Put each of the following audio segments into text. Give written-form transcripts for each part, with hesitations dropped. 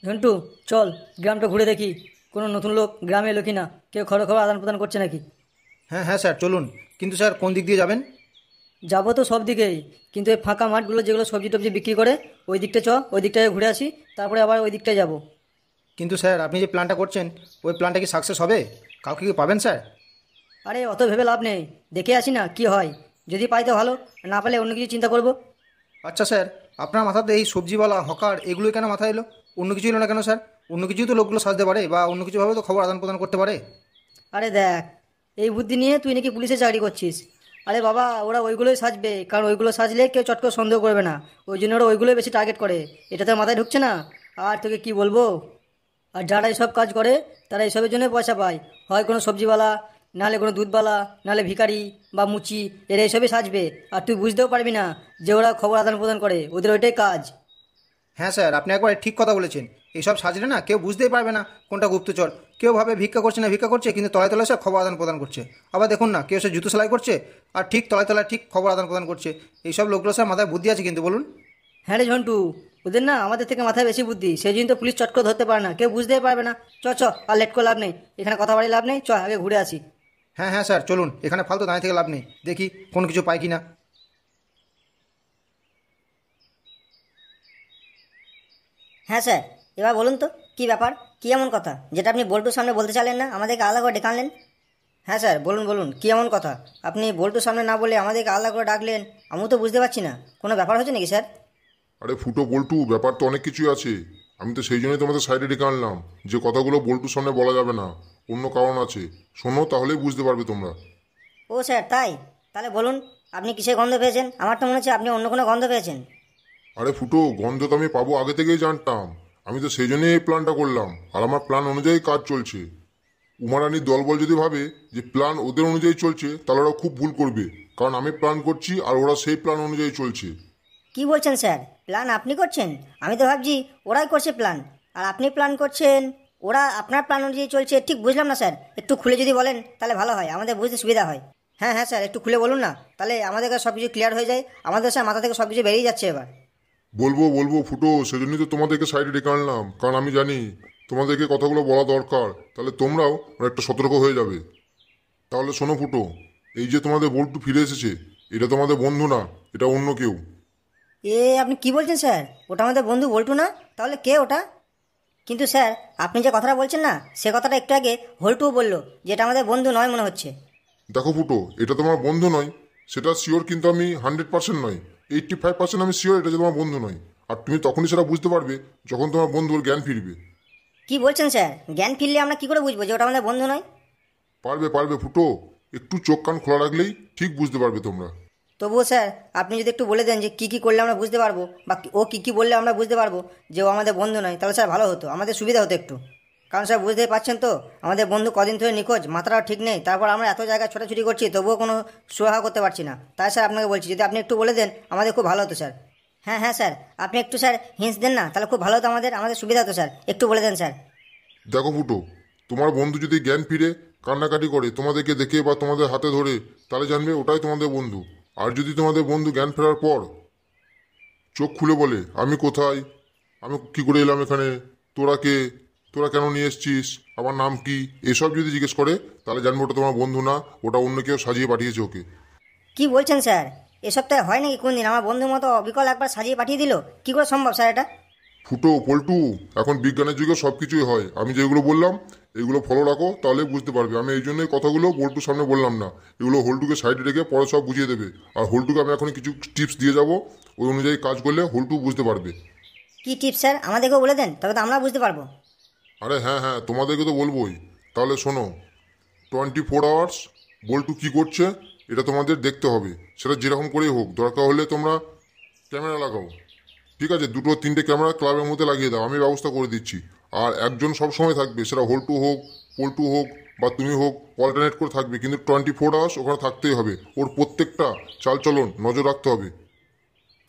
ঝন্টু, চল গ্রামটা ঘুরে দেখি। কোনো নতুন লোক গ্রামে এলো কি না, কেউ খবর আদান প্রদান করছে নাকি। হ্যাঁ হ্যাঁ স্যার, চলুন। কিন্তু স্যার, কোন দিক দিয়ে যাবেন? যাবো তো সব দিকেই, কিন্তু এই ফাঁকা মাঠগুলো যেগুলো সবজি টবজি বিক্রি করে, ওই দিকটা ওই দিকটায় ঘুরে আসি, তারপরে আবার ওই দিকটায় যাবো। কিন্তু স্যার, আপনি যে প্ল্যানটা করছেন, ওই প্ল্যানটা কি সাকসেস হবে? কাউকে কি পাবেন স্যার? আরে অত ভেবে লাভ নেই, দেখে আসি না কি হয়। যদি পাই তো ভালো, না পেলে অন্য কিছু চিন্তা করব। আচ্ছা স্যার, আপনার মাথাতে এই সবজিওয়ালা হকার এগুলোই কেন মাথায় এলো? অন্য কিছু এলো না কেন স্যার? অন্য কিছুই তো লোকগুলো সাজতে পারে, বা অন্য কিছুভাবে তো খবর আদান প্রদান করতে পারে। আরে দেখ, এই বুদ্ধি নিয়ে তুই নাকি পুলিশে চাকরি করছিস। আরে বাবা, ওরা ওইগুলোই সাজবে, কারণ ওইগুলো সাজলে কেউ চট করে সন্দেহ করবে না। ওই জন্য ওরা ওইগুলোই বেশি টার্গেট করে। এটা তোর মাথায় ঢুকছে না? আর তোকে কি বলবো। আর যারা এইসব কাজ করে, তারা এইসবের জন্য পয়সা পায়। হয় কোনো সবজিওয়ালা, নাহলে কোনো দুধওয়ালা, নাহলে ভিখারি বা মুচি, এরা এইসবই সাজবে। আর তুই বুঝতেও পারবি না যে ওরা খবর আদান প্রদান করে, ওদের ওইটাই কাজ। হ্যাঁ স্যার, আপনি একবার ঠিক কথা বলেছেন। এইসব সাজলে না কেউ বুঝতেই পারবে না কোনটা গুপ্তচর। কেউ ভাবে ভিক্ষা করছে না ভিক্ষা করছে, কিন্তু তলায় তলায় সে খবর আদান প্রদান করছে। আবার দেখুন না, কেউ সে জুতো সেলাই করছে, আর ঠিক তলায় তলায় ঠিক খবর আদান প্রদান করছে। এইসব লোকগুলো স্যার মাথায় বুদ্ধি আছে কিন্তু, বলুন। হ্যাঁ রে ঝন্টু, ওদের না আমাদের থেকে মাথায় বেশি বুদ্ধি, সেই জন্য তো পুলিশ চট করে ধরতে পারে না, কেউ বুঝতেই পারবে না। চ চ, আর লেট করে লাভ নেই, এখানে কথা বাড়ি লাভ নেই, চ আগে ঘুরে আসি। হ্যাঁ হ্যাঁ স্যার, চলুন। এখানে ফালতু দাঁড়িয়ে থেকে লাভ নেই, দেখি কোনো কিছু পাই কি না। হ্যাঁ স্যার, এবার বলুন তো কি ব্যাপার, কি এমন কথা যেটা আপনি বল্টুর সামনে বলতে চাইলেন না, আমাদেরকে আলাদা করে ডেকে আনলেন? হ্যাঁ স্যার, বলুন বলুন, কি এমন কথা? আপনি বল্টুর সামনে না বলে আমাদেরকে আলাদা করে ডাকলেন, আমিও তো বুঝতে পারছি না। কোনো ব্যাপার হচ্ছে নাকি স্যার? আরে ফুটো বল্টু, ব্যাপার তো অনেক কিছুই আছে। আমি তো সেই জন্যই তোমাদের সাইডে ডেকে আনলাম, যে কথাগুলো বল্টুর সামনে বলা যাবে না। অন্য কারণ আছে, শোনো তাহলেই বুঝতে পারবে তোমরা। ও স্যার, তাই? তাহলে বলুন, আপনি কিসের গন্ধ পেয়েছেন? আমার তো মনে হচ্ছে আপনি অন্য কোনো গন্ধ পেয়েছেন। আরে ফুটো, গন্ধ তো আমি পাবো আগে থেকেই জানতাম। আমি তো সেই জন্যই এই প্ল্যানটা করলাম, আর আমার প্ল্যান অনুযায়ী কাজ চলছে। উমারানির দলবল যদি ভাবে যে প্ল্যান ওদের অনুযায়ী চলছে, তাহলে ওরা খুব ভুল করবে। কারণ আমি প্ল্যান করছি আর ওরা সেই প্ল্যান অনুযায়ী চলছে। কি বলছেন স্যার, প্ল্যান আপনি করছেন? আমি তো ভাবছি ওরাই করছে প্ল্যান, আর আপনি প্ল্যান করছেন। ওরা আপনার প্ল্যান অনুযায়ী চলছে, ঠিক বুঝলাম না স্যার। একটু খুলে যদি বলেন তাহলে ভালো হয়, আমাদের বুঝতে সুবিধা হয়। হ্যাঁ হ্যাঁ স্যার, একটু খুলে বলুন না, তাহলে আমাদের কাছে সব কিছু ক্লিয়ার হয়ে যায়। আমাদের স্যার মাথা থেকে সব কিছু বেরিয়ে যাচ্ছে এবার। বলবো বলবো ফুটো, সেজন্যই তো তোমাদেরকে সাইডে ডেকে আনলাম, কারণ আমি জানি তোমাদেরকে কথাগুলো বলা দরকার, তাহলে তোমরাও একটা সতর্ক হয়ে যাবে। তাহলে শোনো ফুটো, এই যে তোমাদের বল্টু ফিরে এসেছে, এটা তোমাদের বন্ধু না, এটা অন্য কেউ। এ আপনি কি বলছেন স্যার? ওটা আমাদের বন্ধু বল্টু না? তাহলে কে ওটা? কিন্তু স্যার, আপনি যে কথাটা বলছেন না, সে কথাটা একটু আগে হল্টুও বললো যে এটা আমাদের বন্ধু নয় মনে হচ্ছে। দেখো ফুটো, এটা তোমার বন্ধু নয় সেটা শিওর, কিন্তু আমি 100% নয়, 85% আমি শিওর এটা যে তোমার বন্ধু নয়। আর তুমি তখনই সেটা বুঝতে পারবে যখন তোমার বন্ধুর জ্ঞান ফিরবে। কি বলছেন স্যার? জ্ঞান ফিরলে আমরা কি করে বুঝবো যে ওটা আমাদের বন্ধু নয়? পারবে পারবে ফুটো, একটু চোখ কান খোলা রাখলেই ঠিক বুঝতে পারবে তোমরা। তবুও স্যার, আপনি যদি একটু বলে দেন যে কী কী করলে আমরা বুঝতে পারবো, বা ও কী কী বললে আমরা বুঝতে পারবো যে ও আমাদের বন্ধু নয়, তাহলে স্যার ভালো হতো, আমাদের সুবিধা হতো একটু। কারণ স্যার বুঝতেই পারছেন তো, আমাদের বন্ধু কদিন ধরে নিখোঁজ, মাথাটাও ঠিক নেই, তারপর আমরা এত জায়গায় ছোটাছুটি করছি, তবুও কোনো সুরাহা করতে পারছি না। তাই স্যার আপনাকে বলছি, যদি আপনি একটু বলে দেন আমাদের খুব ভালো হতো স্যার। হ্যাঁ হ্যাঁ স্যার, আপনি একটু স্যার হিন্টস দেন না, তাহলে খুব ভালো হতো, আমাদের আমাদের সুবিধা হতো স্যার, একটু বলে দেন স্যার। দেখো ফুটো, তোমার বন্ধু যদি জ্ঞান ফিরে কান্নাকাটি করে তোমাদেরকে দেখে বা তোমাদের হাতে ধরে, তাহলে জানবে ওটাই তোমাদের বন্ধু। আর যদি তোমাদের বন্ধু জ্ঞান ফেরার পর চোখ খুলে বলে আমি কোথায়, আমি কি করে এলাম এখানে, তোরা কে, তোরা কেন নিয়ে এসছিস, আমার নাম কি, এসব যদি জিজ্ঞেস করে, তাহলে জানবো ওটা তোমার বন্ধু না, ওটা অন্য কেউ সাজিয়ে পাঠিয়েছে ওকে। কি বলছেন স্যার? এসব তাই হয় নাকি? কোন দিন আমার বন্ধুর মতো অবিকল একবার সাজিয়ে পাঠিয়ে দিল? কি করে সম্ভব স্যার এটা? ফুটো পল্টু, এখন বিজ্ঞানের যুগে সব কিছুই হয়। আমি যেগুলো বললাম এগুলো ফলো রাখো, তাহলে বুঝতে পারবে। আমি এই জন্যই কথাগুলো বল্টুর সামনে বললাম না, এগুলো হোল্টুকে সাইডে রেখে পরে সব বুঝিয়ে দেবে। আর হোল্টুকে আমি এখন কিছু টিপস দিয়ে যাব, ওই অনুযায়ী কাজ করলে হোল্টু বুঝতে পারবে। কি টিপস স্যার? আমাদেরকেও বলে দেন, তবে তো আমরা বুঝতে পারবো। আরে হ্যাঁ হ্যাঁ, তোমাদেরকে তো বলবোই। তাহলে শোনো, 24 আওয়ার্স বল্টু কী করছে এটা তোমাদের দেখতে হবে। সেটা যেরকম করেই হোক, দরকার হলে তোমরা ক্যামেরা লাগাও, ঠিক আছে? 2-3টে ক্যামেরা ক্লাবের মধ্যে লাগিয়ে দাও, আমি ব্যবস্থা করে দিচ্ছি। আর একজন সব সময় থাকবে, সেটা হোল্টু হোক, পল্টু হোক বা তুমি হোক, অল্টারনেট করে থাকবে, কিন্তু 24 আওয়ার্স ওখানে থাকতেই হবে। ওর প্রত্যেকটা চালচলন নজর রাখতে হবে।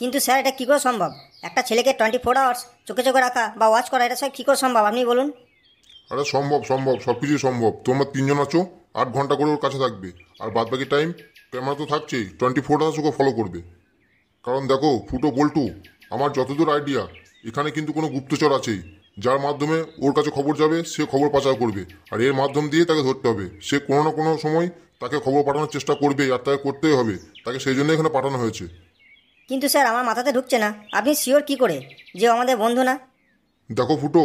কিন্তু স্যার এটা কী করে সম্ভব? একটা ছেলেকে 24 আওয়ার্স চোখে চোখে রাখা বা ওয়াচ করা, এটা স্যার কী করে সম্ভব আপনি বলুন? আরে সম্ভব সম্ভব, সব কিছুই সম্ভব। তোমরা 3জন আছো, 8 ঘন্টা করে ওর কাছে থাকবে, আর বাদ বাকি টাইম ক্যামেরা তো থাকছেই, 24 আওয়ার্স ওকে ফলো করবে। কারণ দেখো ফুটো পল্টু, আমার যতদূর আইডিয়া, এখানে কিন্তু কোনো গুপ্তচর আছেই। যার মাধ্যমে ওর কাছে খবর যাবে, সে খবর পাচার করবে, আর এর মাধ্যম দিয়ে তাকে ধরতে হবে। সে কোনো না কোনো সময় তাকে খবর পাঠানোর চেষ্টা করবে, আর তাকে করতেই হবে। তাকে সেই জন্য এখানে পাঠানো হয়েছে। কিন্তু স্যার আমার মাথাতে ঢুকছে না, আপনি শিওর কি করে যে ও আমাদের বন্ধু না? দেখো ফুটো,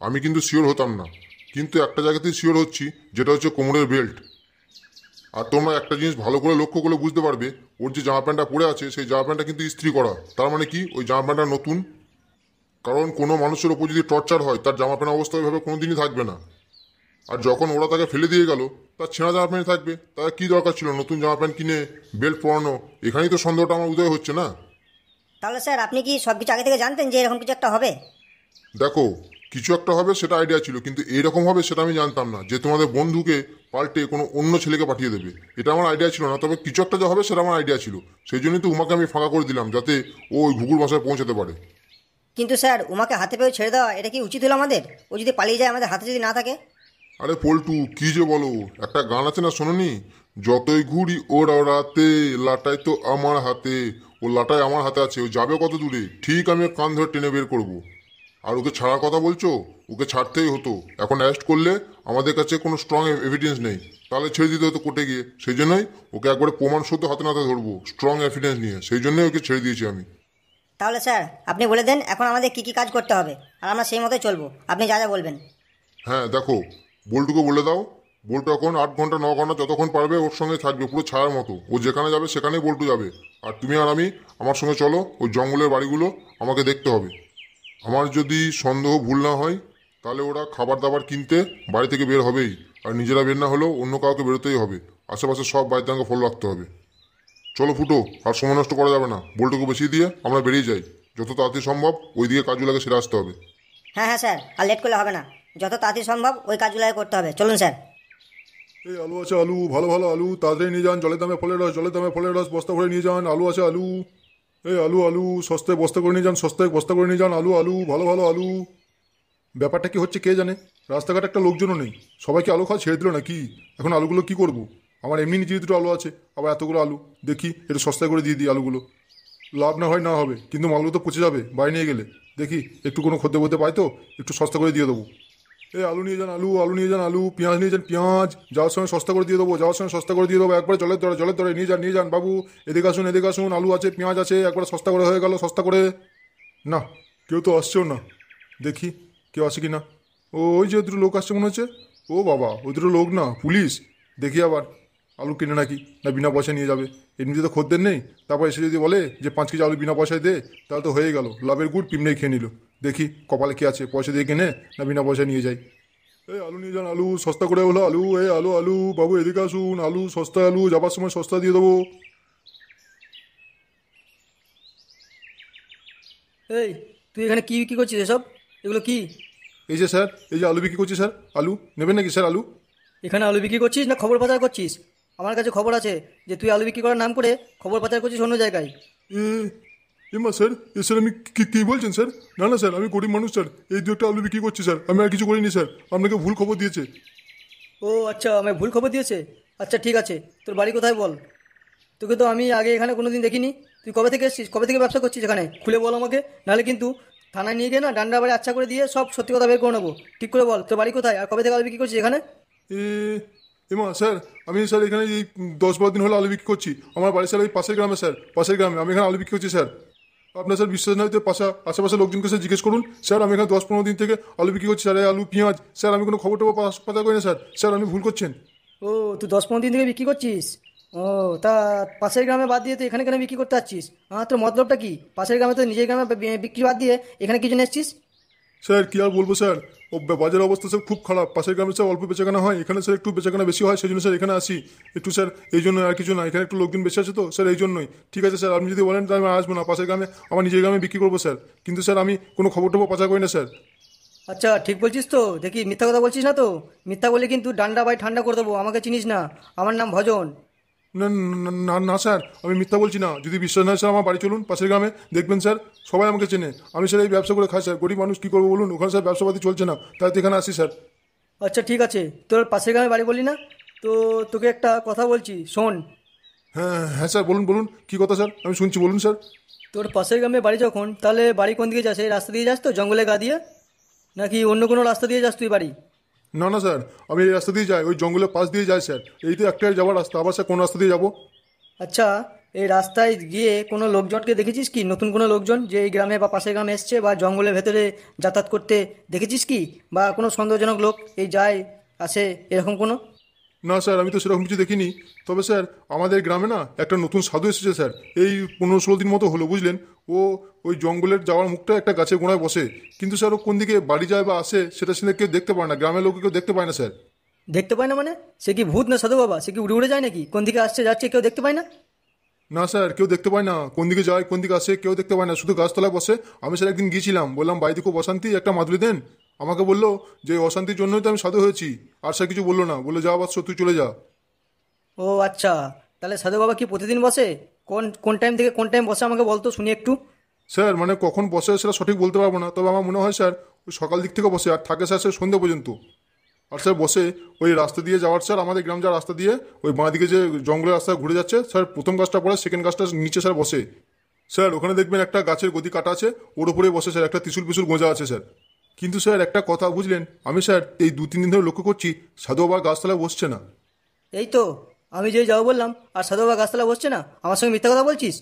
আমি কিন্তু শিওর হতাম না, কিন্তু একটা জায়গাতেই শিওর হচ্ছি, যেটা হচ্ছে কোমরের বেল্ট। আর তোমরা একটা জিনিস ভালো করে লক্ষ্য করলে বুঝতে পারবে, ওর যে জামা প্যান্টটা পরে আছে সেই জামা প্যান্টটা কিন্তু ইস্ত্রি করা। তার মানে কি, ওই জামা প্যান্টটা নতুন। কারণ কোনো মানুষের ওপর যদি টর্চার হয়, তার জামা প্যান্ট অবস্থা ওইভাবে কোনোদিনই থাকবে না। আর যখন ওরা তাকে ফেলে দিয়ে গেল, তার ছেঁড়া জামা প্যান্ট থাকবে, তার কী দরকার ছিল নতুন জামা প্যান্ট কিনে বেল্ট পরানো? এখানেই তো সন্দেহটা আমার উদয় হচ্ছে না। তাহলে স্যার আপনি কি সব কিছু আগে থেকে জানতেন যে এরকম কিছু একটা হবে? দেখো, কিছু একটা হবে সেটা আইডিয়া ছিল, কিন্তু এইরকম হবে সেটা আমি জানতাম না, যে তোমাদের বন্ধুকে পাল্টে কোনো অন্য ছেলেকে পাঠিয়ে দেবে। এটা আমার আইডিয়া ছিল না, তবে কিছু একটা যা হবে সেটা আমার আইডিয়া ছিল। সেই জন্যই তো উমাকে আমি ফাঁকা করে দিলাম, যাতে ও ওই ঘুঘুর বাসায় পৌঁছাতে পারে। কিন্তু স্যার উমাকে হাতে পেয়ে ছেড়ে দেওয়া এটা কি উচিত হলো আমাদের? ও যদি পালিয়ে যায়, আমাদের হাতে যদি না থাকে? আরে পল্টু, কি যে বলো, একটা গান আছে না, শোনোনি? যতই ঘুরি ওরা রাতে, লাটাই তো আমার হাতে। ও লাটাই আমার হাতে আছে, ও যাবে কত দূরে ঠিক আমি ওর কান ধরে টেনে বের করবো। আর ওকে ছাড়ার কথা বলছো? ওকে ছাড়তেই হতো। এখন অ্যারেস্ট করলে আমাদের কাছে কোনো স্ট্রং এভিডেন্স নেই, তাহলে ছেড়ে দিতে হতো কোর্টে গিয়ে। সেই জন্যই ওকে একবারে প্রমাণ সত্য হাতে নাতে ধরবো, স্ট্রং এভিডেন্স নিয়ে। সেই জন্যই ওকে ছেড়ে দিয়েছি আমি। তাহলে স্যার আপনি বলে দেন এখন আমাদের কি কি কাজ করতে হবে, আর আমরা সেই মতোই চলবো, আপনি যা যা বলবেন। হ্যাঁ দেখো, বল্টুকে বলে দাও, বল্টু এখন 8 ঘন্টা 9 ঘন্টা যতক্ষণ পারবে ওর সঙ্গে থাকবে, পুরো ছায়ার মতো। ও যেখানে যাবে সেখানেই বল্টু যাবে। আর তুমি আর আমি আমার সঙ্গে চলো, ওই জঙ্গলের বাড়িগুলো আমাকে দেখতে হবে। আমার যদি সন্দেহ ভুল না হয়, তাহলে ওরা খাবার দাবার কিনতে বাড়ি থেকে বের হবেই। আর নিজেরা বের না হলেও অন্য কাউকে বেরোতেই হবে। আশেপাশে সব বাড়িতে আমাকে ফলো রাখতে হবে। চলো ফুটো, আর সময় নষ্ট করা যাবে না। বল্টুকে বেশিয়ে দিয়ে আমরা বেরিয়ে যাই। যত তাড়াতাড়ি সম্ভব ওইদিকে কাজগুলোকে সেরে আসতে হবে। হ্যাঁ হ্যাঁ স্যার, আর লেট করলে হবে না, যত তাড়াতাড়ি সম্ভব ওই কাজগুলো করতে হবে। চলুন স্যার। এই আলু আছে, আলু ভালো ভালো আলু তাড়াতাড়ি নিয়ে যান। জলের দামে ফলের রস, জলের দামে ফলের রস বস্তা ভরে নিয়ে যান। আলু আছে আলু, এই আলু আলু সস্তায় বস্তা করে নিয়ে যান, সস্তায় বস্তা করে নিয়ে যান। আলু আলু ভালো ভালো আলু। ব্যাপারটা কি হচ্ছে কে জানে, রাস্তাঘাট একটা লোকজনও নেই, সবাইকে আলু খাওয়া ছেড়ে দিল না কি? এখন আলুগুলো কি করব? আমার এমনি নিজের দুটো আলু আছে, আবার এতগুলো আলু, দেখি একটু সস্তায় করে দিয়ে দিই আলুগুলো। লাভ না হয় না হবে, কিন্তু মালগুলো তো পচে যাবে বাইরে নিয়ে গেলে। দেখি একটু কোনো খদ্দের বলতে পাই তো, একটু সস্তা করে দিয়ে দেবো। এই আলু নিয়ে যান আলু, আলু নিয়ে যান আলু, পেঁয়াজ নিয়ে যান পেঁয়াজ, যাওয়ার সময় সস্তা করে দিয়ে দেবো, যাওয়ার সময় সস্তা করে দিয়ে দেবো। একবারে জলের দরে নিয়ে যান বাবু। এদিকে আসুন, আলু আছে পেঁয়াজ আছে, একবারে সস্তা করে হয়ে গেল, সস্তা করে। না, কেউ তো আসছেও না, দেখি কেউ আসে কি না। ওই যে দুটো লোক আসছে মনে হচ্ছে। ও বাবা, ওই দুটো লোক না পুলিশ। দেখি আবার আলু কিনে নাকি না বিনা পয়সায় নিয়ে যাবে। এমনিতে তো খদ্দের নেই, তারপর এসে যদি বলে যে 5 কেজি আলু বিনা পয়সায় দে, তাহলে তো হয়ে গেল, লাভের গুড় পিমড়েই খেয়ে নিল। দেখি কপালে কি আছে, পয়সা দিয়ে কিনে না বিনা পয়সায় নিয়ে যাই। এই আলু নিয়ে যান আলু, সস্তা করে হলো আলু। এই আলু আলু বাবু এদিকে আসুন, আলু সস্তা আলু, যাবার সময় সস্তা দিয়ে দেবো। এই, তুই এখানে কি বিক্রি করছিস এসব? এগুলো কি? এই যে স্যার, এই যে আলু বিক্রি করছি স্যার। আলু নেবেন নাকি স্যার আলু? এখানে আলু বিক্রি করছিস না খবর পাচার করছিস? আমার কাছে খবর আছে যে তুই আলু বিক্রি করার নাম করে খবর পাচার করছিস অন্য জায়গায়। এ এমা স্যার, স্যার আমি কি বলছেন স্যার? না না স্যার, আমি গরিব মানুষ স্যার, এই 2 একটা আলু বিক্রি করছি স্যার, আমি আর কিছু করিনি স্যার, আপনাকে ভুল খবর দিয়েছে। ও আচ্ছা, আমায় ভুল খবর দিয়েছে। আচ্ছা ঠিক আছে, তোর বাড়ি কোথায় বল? তোকে তো আমি আগে এখানে কোনো দিন দেখিনি। তুই কবে থেকে এসেছিস, কবে থেকে ব্যবসা করছিস এখানে? খুলে বল আমাকে, নাহলে কিন্তু থানায় নিয়ে গিয়ে না ডান্ডা বাড়ি আচ্ছা করে দিয়ে সব সত্যি কথা বের করে নেবো। ঠিক করে বল, তোর বাড়ি কোথায় আর কবে থেকে আলু বিক্রি করছিস এখানে? এ এমা স্যার, আমি স্যার এখানে এই 10-12 দিন হলো আলু বিক্রি করছি। আমার বাড়ি স্যার ওই পাশের গ্রামে স্যার, পাশের গ্রামে আমি এখানে আলু বিক্রি করছি স্যার। আপনার স্যার বিশ্বাস না হতে আশেপাশে লোকজনকে স্যার জিজ্ঞেস করুন স্যার, আমি এখানে 10-15 দিন থেকে আলু বিক্রি করছি স্যার। এই আলু পেঁয়াজ স্যার, আমি কোনো খবর টবর পাতা করি না স্যার। স্যার আপনি ভুল করছেন। ও, তুই 10-15 দিন থেকে বিক্রি করছিস? ও, তা পাশের গ্রামে বাদ দিয়ে তুই এখানে কেন বিক্রি করতে যাচ্ছিস? হ্যাঁ, তোর মতলবটা কি? পাশের গ্রামে তো নিজের গ্রামে বিক্রি বাদ দিয়ে এখানে কি জন্য এসছিস? স্যার কি আর বলবো স্যার, ও বাজারের অবস্থা স্যার খুব খারাপ। পাশের গ্রামে স্যার অল্প বেচাকেনা হয়, এখানে স্যার একটু বেচাকেনা বেশি হয়, সেই জন্য স্যার এখানে আসি একটু স্যার। এই জন্য আর কিছু না, এখানে একটু লোকজন বেশি আছে তো স্যার, এই জন্যই। ঠিক আছে স্যার, আপনি যদি বলেন তাহলে আমি আসবো না পাশের গ্রামে, আমার নিজের গ্রামে বিক্রি করবো স্যার। কিন্তু স্যার আমি কোনো খবর টবর পাচার করি না স্যার। আচ্ছা ঠিক বলছিস তো? দেখি মিথ্যা কথা বলছিস না তো? মিথ্যা বলে কিন্তু ডান্ডা বাই ঠান্ডা করে দেবো। আমাকে চিনিস না, আমার নাম ভজন। না না না না স্যার, আমি মিথ্যা বলছি না। যদি বিশ্বাস না হয় স্যার আমার বাড়ি চলুন, পাশের গ্রামে দেখবেন স্যার, সবাই আমাকে চেনে। আমি স্যার এই ব্যবসা করে খাই স্যার, গরিব মানুষ কী করবো বলুন, ওখানে স্যার ব্যবসাপাতি চলছে না, তাই তো এখানে আসি স্যার। আচ্ছা ঠিক আছে, তোর পাশের গ্রামে বাড়ি বললি না তো? তোকে একটা কথা বলছি, শোন। হ্যাঁ হ্যাঁ স্যার, বলুন বলুন, কী কথা স্যার, আমি শুনছি, বলুন স্যার। তোর পাশের গ্রামে বাড়ি যখন, তাহলে বাড়ি কোন দিকে যাস? এই রাস্তা দিয়ে যাস তো, জঙ্গলে গা দিয়ে? নাকি অন্য কোনো রাস্তা দিয়ে যাস তুই বাড়ি? না না স্যার, আমি এই রাস্তা দিয়ে যাই, ওই জঙ্গলের পাশ দিয়ে যাই স্যার। এই তো একটাই যাওয়ার রাস্তা, আবার স্যার কোন রাস্তা দিয়ে যাবো? আচ্ছা, এই রাস্তায় গিয়ে কোনো লোকজনকে দেখেছিস কি, নতুন কোনো লোকজন যে এই গ্রামে বা পাশের গ্রামে এসছে বা জঙ্গলের ভেতরে যাতায়াত করতে দেখেছিস কি? বা কোনো সন্দেহজনক লোক এই যায় আসে এরকম কোনো? না স্যার, আমি তো সেরকম কিছু দেখিনি। তবে স্যার, আমাদের গ্রামে না একটা নতুন সাধু এসেছে স্যার, এই 15-16 দিন মতো হলো বুঝলেন। ও ওই জঙ্গলের যাওয়ার মুখটা একটা গাছের গোড়ায় বসে, কিন্তু স্যার ও কোন দিকে বাড়ি যায় বা আসে সেটা সে কেউ দেখতে পায় না, গ্রামের লোকে কেউ দেখতে পায় না স্যার। দেখতে পায় না মানে? সে কি ভূত না সাধু বাবা? সে কি উড়ে উড়ে যায় নাকি? কোন দিকে আসছে যাচ্ছে কেউ দেখতে পায় না? না স্যার, কেউ দেখতে পায় না, কোন দিকে যায় কোন দিকে আসে কেউ দেখতে পায় না, শুধু গাছতলায় বসে। আমি স্যার একদিন গিয়েছিলাম, বললাম বাড়িতে খুব অশান্তি, একটা মাদুলি দেন। আমাকে বললো যে এই অশান্তির জন্যই তো আমি সাধু হয়েছি। আর স্যার কিছু বললো না, বলে যা বাচ্চা তুই চলে যা। ও আচ্ছা, তাহলে সাধু বাবা কি প্রতিদিন বসে? কোন কোন টাইম থেকে কোন টাইম বসে আমাকে বলতো শুনি একটু। স্যার মানে কখন বসে সেটা সঠিক বলতে পারবো না, তবে আমার মনে হয় স্যার ওই সকাল দিক থেকে বসে আর থাকে স্যার সন্ধ্যে পর্যন্ত। আর স্যার বসে ওই রাস্তা দিয়ে যাওয়ার, স্যার আমাদের গ্রাম যাওয়ার রাস্তা দিয়ে ওই বাঁ দিকে যে জঙ্গলের রাস্তা ঘুরে যাচ্ছে স্যার, প্রথম গাছটা পরে সেকেন্ড গাছটা নিচে স্যার বসে। স্যার ওখানে দেখবেন একটা গাছের গদি কাটা আছে, ওর উপরে বসে স্যার, একটা ত্রিশুল পিছুল গোঁজা আছে স্যার। কিন্তু স্যার একটা কথা বুঝলেন, আমি স্যার এই 2-3 দিন ধরে লক্ষ্য করছি সাধু আবার গাছতলায় বসছে না। এই তো, আমি যে যাবো বললাম আর সাধু বাবা গাছতলা বসছে না, আমার সঙ্গে মিথ্যা কথা বলছিস?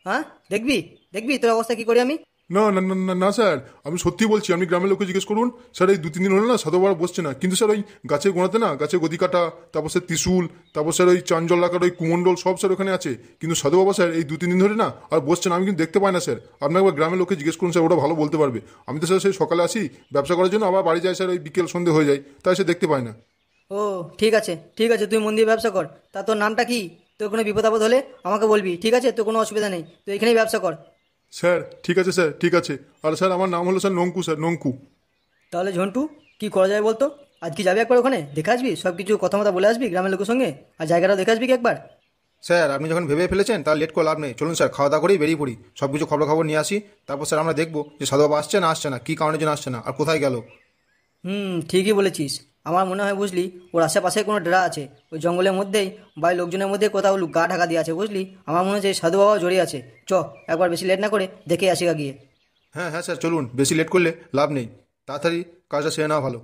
হ্যাঁ, দেখবি দেখবি তোর অবস্থা কি করি আমি। না না না না না স্যার, আমি সত্যি বলছি, আপনি গ্রামের লোককে জিজ্ঞেস করুন স্যার, এই 2-3 দিন হলো না সাধু বাবা বসছে না। কিন্তু স্যার ওই গাছের গোড়াতে না, গাছের গদি কাটা, তারপর স্যার ত্রিশুল, তারপর স্যার ওই চাঞ্জল রাখার ওই কুমন্ডল সব স্যার ওখানে আছে। কিন্তু সাধু বাবা স্যার এই 2-3 দিন ধরে না আর বসছে না, আমি কিন্তু দেখতে পাই না স্যার। আপনার একবার গ্রামের লোককে জিজ্ঞেস করুন স্যার, ওটা ভালো বলতে পারবে। আমি তো স্যার সেই সকালে আসি ব্যবসা করার জন্য, আবার বাড়ি যাই স্যার ওই বিকেল সন্ধে হয়ে যায়, তাই সে দেখতে পায় না। ও ঠিক আছে ঠিক আছে, তুই মন দিয়ে ব্যবসা কর। তা তোর নামটা কি? তোর কোনো বিপদ আপদ হলে আমাকে বলবি, ঠিক আছে? তোর কোনো অসুবিধা নেই, তুই এখানেই ব্যবসা কর। স্যার ঠিক আছে স্যার, ঠিক আছে। আর স্যার আমার নাম হলো স্যার নঙ্কু, স্যার নঙ্কু। তাহলে ঝন্টু, কি করা যায় বলতো? আজ কি যাবি একবার ওখানে, দেখে আসবি, সব কিছু কথা মতো বলে আসবি গ্রামের লোকের সঙ্গে, আর জায়গাটাও দেখে আসবি কি একবার? স্যার আপনি যখন ভেবে ফেলেছেন তাহলে লেট করে লাভ নেই, চলুন স্যার খাওয়া দাওয়া করেই বেরিয়ে পড়ি, সব কিছু খবর নিয়ে আসি। তারপর স্যার আমরা দেখবো যে সাধু বাবা আসছে না আসছে না, কী কারণের জন্য আসছে না, আর কোথায় গেল। ঠিকই বলেছিস। আমার মনে হয় বুঝলি, ওর আশেপাশে কোনো ডেরা আছে, ওই জঙ্গলের মধ্যেই বাড়ির লোকজনের মধ্যে কোথাও গা ঢাকা দিয়ে আছে বুঝলি। আমার মনে হচ্ছে এই সাধু বাবাও জড়িয়ে আছে। চ, একবার বেশি লেট না করে দেখে আসি গা গিয়ে। হ্যাঁ হ্যাঁ স্যার চলুন, বেশি লেট করলে লাভ নেই, তাড়াতাড়ি কাজটা সেরে নেওয়া ভালো।